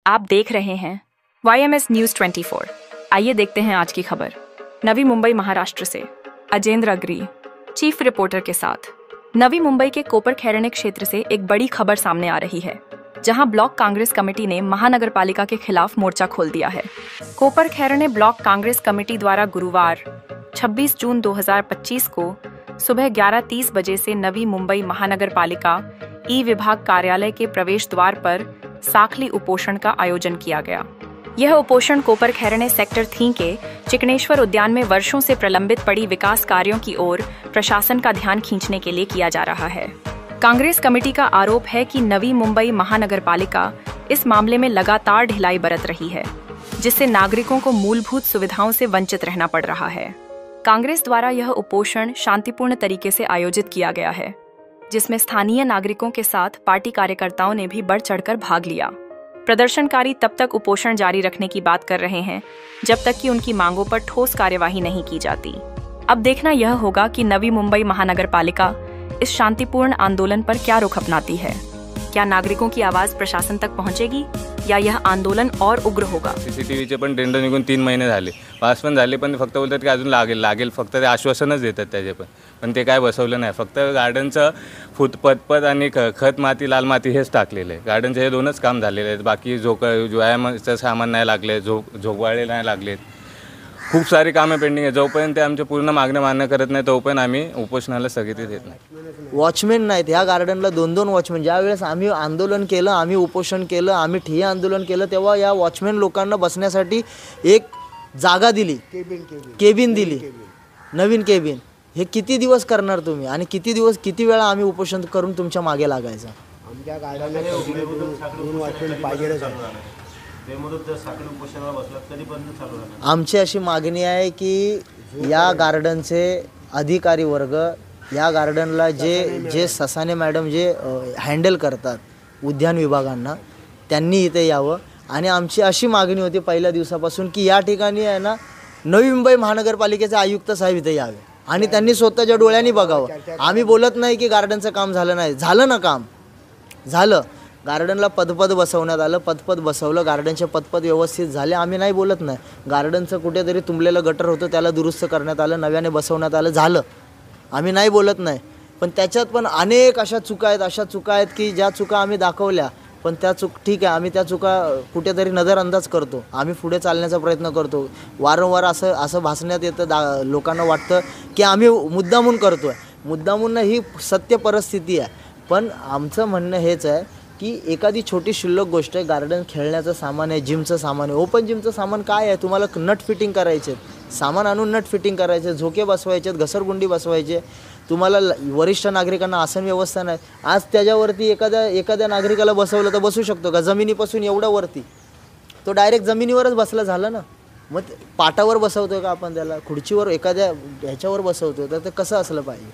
आप देख रहे हैं YMS न्यूज़ 24। आइए देखते हैं आज की खबर। नवी मुंबई महाराष्ट्र से अजेंद्र अग्री चीफ रिपोर्टर के साथ। नवी मुंबई के कोपर खैरणे क्षेत्र से एक बड़ी खबर सामने आ रही है, जहां ब्लॉक कांग्रेस कमेटी ने महानगरपालिका के खिलाफ मोर्चा खोल दिया है। कोपर खैरणे ब्लॉक कांग्रेस कमेटी द्वारा गुरुवार 26 जून 2025 को सुबह 11:30 बजे से नवी मुंबई महानगरपालिका ई विभाग कार्यालय के प्रवेश द्वार पर साखली उपोषण का आयोजन किया गया। यह उपोषण कोपर खैरणे सेक्टर 3 के चिकनेश्वर उद्यान में वर्षों से प्रलंबित पड़ी विकास कार्यों की ओर प्रशासन का ध्यान खींचने के लिए किया जा रहा है। कांग्रेस कमेटी का आरोप है कि नवी मुंबई महानगरपालिका इस मामले में लगातार ढिलाई बरत रही है, जिससे नागरिकों को मूलभूत सुविधाओं से वंचित रहना पड़ रहा है। कांग्रेस द्वारा यह उपोषण शांतिपूर्ण तरीके से आयोजित किया गया है, जिसमें स्थानीय नागरिकों के साथ पार्टी कार्यकर्ताओं ने भी बढ़ चढ़कर भाग लिया। प्रदर्शनकारी तब तक उपोषण जारी रखने की बात कर रहे हैं जब तक कि उनकी मांगों पर ठोस कार्यवाही नहीं की जाती। अब देखना यह होगा कि नवी मुंबई महानगरपालिका इस शांतिपूर्ण आंदोलन पर क्या रुख अपनाती है। क्या नागरिकों की आवाज प्रशासन तक पहुंचेगी या यह आंदोलन और उग्र होगा? सीसीटीव्हीचे पण टेंडर निघून 3 महिने झाले, पास पण झाले, पण फक्त बोलतात की अजून लागेल फक्त ते आश्वासनच देतात त्याचे पण ते काय बसवलं नाही। फक्त गार्डनचं फुटपथ आणि खत माती लाल माती हेच टाकलेलं आहे। गार्डनचे हे दोनच काम झालेले आहेत, बाकी व्यायामाचं सामान नाही लागले, झोपवाळे नाही लागलेत, खूप सारी कामे पेंडिंग आहे। जोपर्यंत आमच्या पूर्ण मागण्या मान्य करत नाही तोपर्यंत आम्ही उपोषणाला स्थगिती देत नाही। वॉचमॅन नाहीत ह्या गार्डनला, 2-2 वॉचमॅन। ज्यावेळेस आम्ही आंदोलन केलं, आम्ही उपोषण केलं, आम्ही ठिय्या आंदोलन केलं, तेव्हा या वॉचमॅन लोकांना बसण्यासाठी एक जागा दिली, केबिन दिली, नवीन केबिन। हे किती दिवस करणार तुम्ही आणि किती वेळा आम्ही उपोषण करून तुमच्या मागे लागायचं? आमच्या गार्डनला 2 वॉचमॅन पाहिजेच आहे। आमची अशी मागणी आहे की या गार्डनचे अधिकारी वर्ग, या गार्डनला जे ससाने मॅडम जे हँडल करतात उद्यान विभागांना, त्यांनी इथे यावं। आणि आमची अशी मागणी होती पहिल्या दिवसापासून की या ठिकाणी आहे ना, नवी मुंबई महानगरपालिकेचे आयुक्त साहेब इथे यावे आणि त्यांनी स्वतःच्या डोळ्यांनी बघावं। आम्ही बोलत नाही की गार्डनचं काम झालं नाही, झालं ना, काम झालं। गार्डनला पदपद बसवण्यात आलं, पदपद बसवलं, गार्डनचे पदपद व्यवस्थित झाले। आम्ही नाही बोलत नाही, गार्डनचं कुठेतरी तुंबलेलं गटर होतं त्याला दुरुस्त करण्यात आलं, नव्याने बसवण्यात आलं, झालं। आम्ही नाही बोलत नाही, पण त्याच्यात पण अनेक अशा चुका आहेत की ज्या चुका आम्ही दाखवल्या, पण त्या ठीक आहे, आम्ही त्या चुका कुठेतरी नजरअंदाज करतो, आम्ही पुढे चालण्याचा प्रयत्न करतो। वारंवार असं भासण्यात येतं, लोकांना वाटतं की आम्ही मुद्दामून करतो आहे, मुद्दामून ही सत्य परिस्थिती आहे। पण आमचं म्हणणं हेच आहे की एखादी छोटी शिल्लक गोष्ट आहे, गार्डन खेळण्याचं सामान आहे, जिमचं सामान आहे, ओपन जिमचं सामान काय आहे, तुम्हाला नट फिटिंग करायचे, सामान आणून नट फिटिंग करायचे, झोके बसवायचे, घसरगुंडी बसवायचे, तुम्हाला वरिष्ठ नागरिकांना आसन व्यवस्था नाही। आज त्याच्यावरती एखाद्या नागरिकाला बसवलं तर बसू शकतो का? जमिनीपासून एवढ्या वरती तो डायरेक्ट जमिनीवरच बसला झाला ना, मग पाटावर बसवतोय का आपण त्याला? खुर्चीवर एखाद्या ह्याच्यावर बसवतोय तर ते कसं असलं पाहिजे?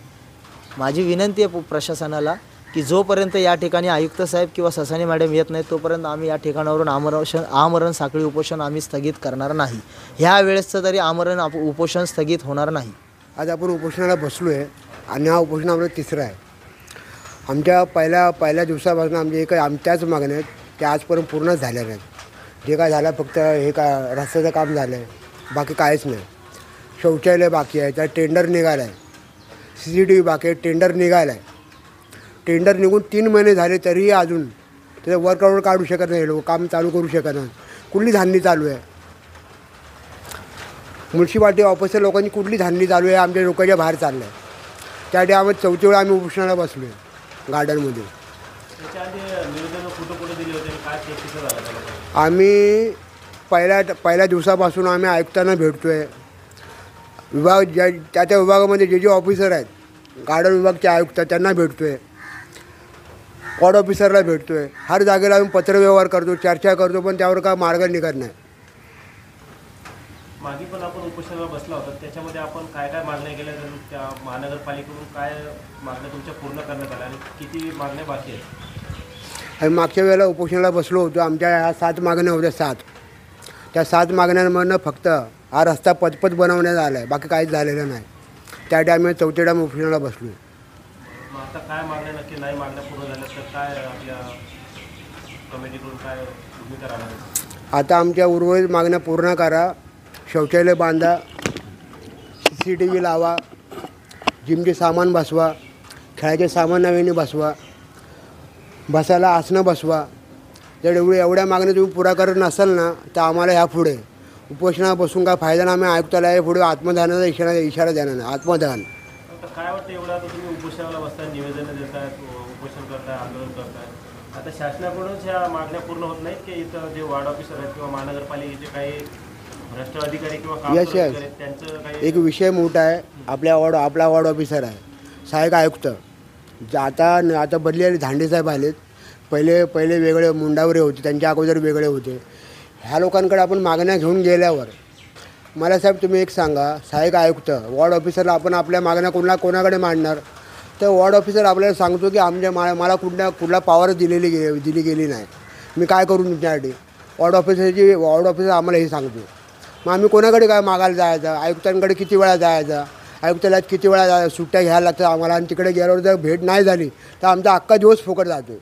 माझी विनंती आहे प्रशासनाला की जोपर्यंत या ठिकाणी आयुक्त साहेब किंवा ससाने मॅडम येत नाहीत तोपर्यंत आम्ही या ठिकाणावरून आमरण साखळी उपोषण आम्ही स्थगित करणार नाही। ह्या वेळेसचं तरी आमरण उपोषण स्थगित होणार नाही। आज आपण उपोषणाला बसलो आहे आणि हा उपोषण आपला 3रा आहे। आमच्या पहिल्या दिवसापासून आमच्याच मागण्या आहेत त्या आजपर्यंत पूर्णच झाल्या नाहीत। जे काय झालं फक्त रस्त्याचं काम झालं आहे, बाकी काहीच नाही। शौचालय बाकी आहे, त्या टेंडर निघालं आहे, CCTV बाकी आहे, टेंडर निघालं आहे। टेंडर निघून 3 महिने झाले तरीही अजून त्याचं वर्कआउट काढू शकत नाही, लोक काम चालू करू शकत नाही। कुठली धान्नी चालू आहे, म्युन्सिपाल्टी ऑफिसर लोकांची कुठली धान्नी चालू आहे, आमच्या लोकांच्या बाहेर चाललं आहे। त्यासाठी आम्ही 4थी वेळा आम्ही उपोषणाला बसलो आहे गार्डनमध्ये। आम्ही पहिल्या दिवसापासून आम्ही आयुक्तांना भेटतो आहे, त्या विभागामध्ये जे ऑफिसर आहेत, गार्डन विभागचे आयुक्त त्यांना भेटतो आहे, वॉर्ड ऑफिसरला भेटतो आहे, हर जागेला आम्ही पत्रव्यवहार करतो, चर्चा करतो, पण त्यावर काय मार्ग निघत नाही। मागे पण आपण उपोषणाला बसला होता, त्याच्यामध्ये आपण काय मागण्या केल्या, त्या महानगरपालिकेकडून काय मागण्या तुमच्या पूर्ण करण्यात आल्या आणि किती मागण्या बाकी आहेत? आम्ही मागच्या वेळेला उपोषणाला बसलो होतो, आमच्या ह्या 7 मागण्या होत्या, 7। त्या 7 मागण्यांमधनं फक्त हा रस्ता पदपथ बनवण्यात आला आहे, बाकी काहीच झालेलं नाही। त्यासाठी आम्ही 4थ्या उपोषणाला बसलो। आता काय मागण्या नक्की नाही मागण्या पूर्ण झाल्या तर काय आपल्या कमिटीकडून काय भूमिका राहणार आहे? आता आमच्या उर्वरित मागण्या पूर्ण करा. शौचालय बांधा, CCTV लावा, जिमचे सामान बसवा, खेळाचे सामान नव्याने बसवा, बसायला आसनं बसवा. जर एवढ्या मागण्या तुम्ही पुरा करत नसाल ना तर आम्हाला ह्या पुढे उपोषणाला बसून काय फायदा नाही. आम्ही आयुक्तालया पुढे आत्मदहनाचा इशारा देणार नाही. आत्मदहन. आता काय वाटतं एवढं आता तुम्ही उपोषणाला बसताय, निवेदनं देताय, उपोषण करताय, आंदोलन करताय, आता शासनाकडूनच ह्या मागण्या पूर्ण होत नाहीत की इथं जे वार्ड ऑफिसर आहेत किंवा महानगरपालिकेचे काही भ्रष्ट अधिकारी किंवा काम Yes, yes. अधिकारी आहेत त्यांचं काही एक विषय मोठा आहे. आपला वॉर्ड ऑफिसर आहे, सहाय्यक आयुक्त. आता बदलेले धांडे साहेब आलेत. पहिले वेगळे मुंडावरे होते, त्यांच्या अगोदर वेगळे होते. ह्या लोकांकडे आपण मागण्या घेऊन गेल्यावर मला साहेब तुम्ही एक सांगा, सहाय्यक आयुक्त वॉर्ड ऑफिसरला आपण आपल्या मागण्या कोणाकडे मांडणार? तर वॉर्ड ऑफिसर आपल्याला सांगतो की मला कुठला पॉवर दिली गेली नाही, मी काय करू तुमच्यासाठी? वॉर्ड ऑफिसर आम्हाला हे सांगतो. मग आम्ही कोणाकडे काय मागायला जायचं? आयुक्तांकडे किती वेळा जायचं? आयुक्तालयात किती वेळा सुट्ट्या घ्यायला लागतात आम्हाला, आणि तिकडे गेल्यावर जर भेट नाही झाली तर आमचा अख्खा दिवस फुकट जातो.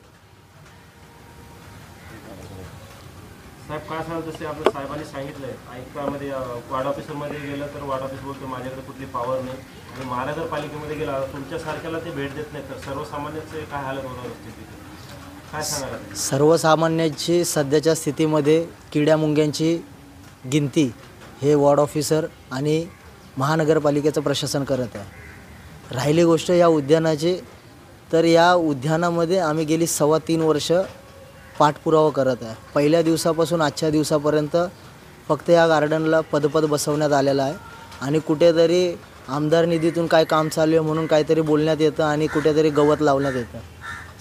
साहेब काय सांगाल? जसे आपल्या साहेबांनी सांगितलंय आयुक्तामध्ये वार्ड ऑफिसरमध्ये गेलं तर वार्ड ऑफिस बोलतो माझ्याकडे कुठली पॉवर नाही, आणि महानगरपालिकेमध्ये गेला तुमच्यासारख्याला ते भेट देत नाहीत, तर सर्वसामान्यांचे काय हालत होणार असते? काय सांगाल? सर्वसामान्यांची सध्याच्या स्थितीमध्ये किड्यामुंग्यांची गिनती हे वॉर्ड ऑफिसर आणि महानगरपालिकेचं प्रशासन करत आहे. राहिली गोष्ट या उद्यानाची, तर या उद्यानामध्ये आम्ही गेली 3.25 वर्ष पाठपुरावा करत आहे. पहिल्या दिवसापासून आजच्या दिवसापर्यंत फक्त या गार्डनला पदपद बसवण्यात आलेलं आहे, आणि कुठेतरी आमदार निधीतून काय काम चालू आहे म्हणून काहीतरी बोलण्यात येतं आणि कुठेतरी गवत लावण्यात येतं.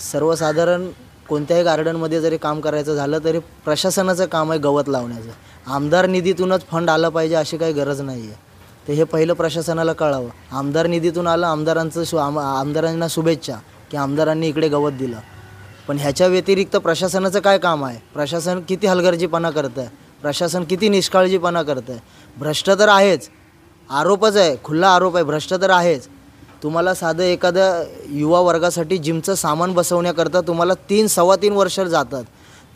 सर्वसाधारण कोणत्याही गार्डनमध्ये जरी काम करायचं झालं तरी प्रशासनाचं काम आहे गवत लावण्याचं. आमदार निधीतूनच फंड आलं पाहिजे अशी काही गरज नाही आहे. तर हे पहिलं प्रशासनाला कळावं. आमदार निधीतून आलं, आमदारांना शुभेच्छा की आमदारांनी इकडे गवत दिलं, पण ह्याच्या व्यतिरिक्त प्रशासनाचं काय काम आहे? प्रशासन किती हलगर्जीपणा करतं आहे, प्रशासन किती निष्काळजीपणा करतं आहे. भ्रष्ट तर आहेच, आरोपच आहे, खुल्ला आरोप आहे, भ्रष्ट तर आहेच. तुम्हाला साधं एखाद्या युवा वर्गासाठी जिमचं सामान बसवण्याकरता तुम्हाला 3-3.25 वर्ष जातात.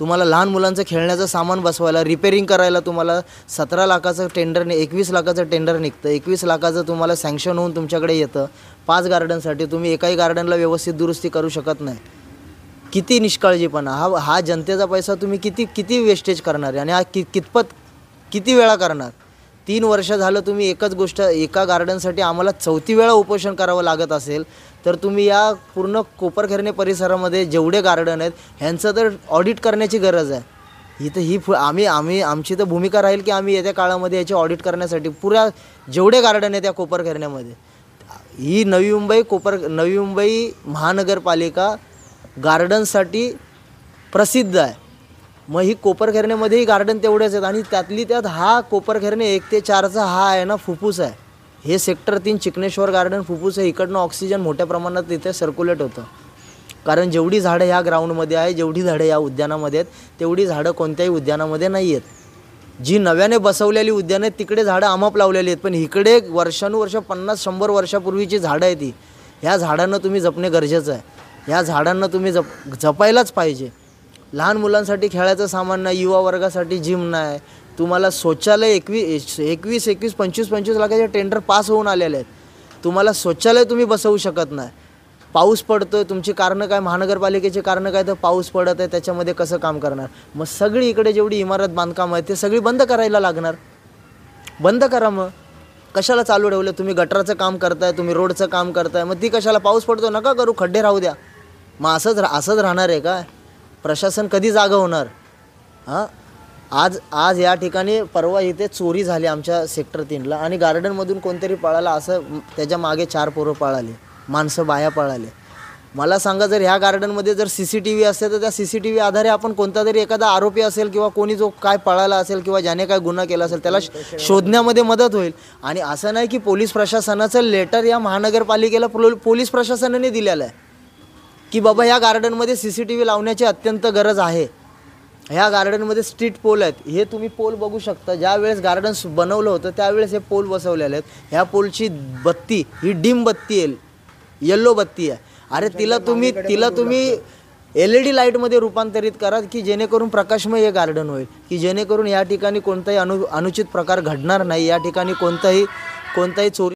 तुम्हाला लहान मुलांचं खेळण्याचं सामान बसवायला, रिपेरिंग करायला तुम्हाला 17 लाखाचं टेंडर 21 लाखाचं टेंडर निघतं. 21 लाखाचं तुम्हाला सँक्शन होऊन तुमच्याकडे येतं. 5 गार्डनसाठी तुम्ही एकाही गार्डनला व्यवस्थित दुरुस्ती करू शकत नाही. किती निष्काळजीपणा! हा जनतेचा पैसा तुम्ही किती वेस्टेज करणार आहे, आणि हा किती वेळा करणार? 3 वर्ष झालं तुम्ही एकच गोष्ट, एका गार्डनसाठी आम्हाला 4थी वेळा उपोषण करावं लागत असेल तर तुम्ही या पूर्ण कोपरखैरणे परिसरामध्ये जेवढे गार्डन आहेत ह्यांचं तर ऑडिट करण्याची गरज आहे. आमची तर भूमिका राहील की आम्ही येत्या काळामध्ये याची ऑडिट करण्यासाठी पुऱ्या जेवढे गार्डन आहेत त्या कोपरखैरण्यामध्ये, ही नवी मुंबई महानगरपालिका गार्डनसाठी प्रसिद्ध आहे. मग ही कोपरखैरण्यामध्येही गार्डन तेवढेच आहेत, आणि त्यात हा कोपरखैरणे 1 ते 4चा हा आहे ना फुफ्फुस आहे. हे सेक्टर 3 चिकनेश्वर गार्डन फुफ्फुस आहे. इकडनं ऑक्सिजन मोठ्या प्रमाणात तिथे सर्क्युलेट होतं, कारण जेवढी झाडं ह्या ग्राउंडमध्ये आहे, जेवढी झाडं या उद्यानामध्ये आहेत, तेवढी झाडं कोणत्याही उद्यानामध्ये नाही आहेत. जी नव्याने बसवलेली उद्यानं आहेत तिकडे झाडं आमाप लावलेली आहेत, पण इकडे वर्षानुवर्ष 50-100 वर्षापूर्वीची झाडं आहेत ती. ह्या झाडांना तुम्ही जपणे गरजेचं आहे. ह्या झाडांना तुम्ही जपायलाच पाहिजे. लहान मुलांसाठी खेळायचं सामान नाही, युवा वर्गासाठी जिम नाही, तुम्हाला शौचालय 25 लाखाचे टेंडर पास होऊन आलेले आहेत, तुम्हाला शौचालय तुम्ही बसवू शकत नाही. पाऊस पडतोय, तुमची कारणं काय, महानगरपालिकेची कारणं काय, तर पाऊस पडत आहे त्याच्यामध्ये कसं काम करणार? मग सगळी इकडे जेवढी इमारत बांधकाम आहे ते सगळी बंद करायला लागणार. बंद करा. मग कशाला चालू ठेवलं? तुम्ही गटराचं काम करताय, तुम्ही रोडचं काम करताय, मग ती कशाला? पाऊस पडतो नका करू, खड्डे राहू द्या. मग असंच राहणार आहे काय? प्रशासन कधी जागं होणार? आज या ठिकाणी परवा इथे चोरी झाली आमच्या सेक्टर 3ला, आणि गार्डनमधून कोणतरी पळाला, असं त्याच्या मागे 4 पोरं पळाली, माणसं बाया पळाले. मला सांगा, जर ह्या गार्डनमध्ये जर CCTV असते तर त्या CCTV आधारे आपण कोणता तरी एखादा आरोपी असेल किंवा कोणी जो काय पळाला असेल किंवा ज्याने काय गुन्हा केला असेल त्याला शोधण्यामध्ये मदत होईल. आणि असं नाही की पोलीस प्रशासनाचं लेटर या महानगरपालिकेला पोलीस प्रशासनाने दिलेलं आहे की बाबा ह्या गार्डनमध्ये CCTV लावण्याची अत्यंत गरज आहे. ह्या गार्डनमध्ये स्ट्रीट पोल आहेत, हे तुम्ही पोल बघू शकता. ज्या वेळेस गार्डन बनवलं होतं त्यावेळेस हे पोल बसवलेले आहेत. ह्या पोलची बत्ती ही डिम बत्ती आहे, येल्लो बत्ती आहे. अरे तिला तुम्ही LED लाईटमध्ये रूपांतरित करा की जेणेकरून प्रकाशमय हे गार्डन होईल, की जेणेकरून या ठिकाणी कोणताही अनुचित प्रकार घडणार नाही, या ठिकाणी कोणताही चोरी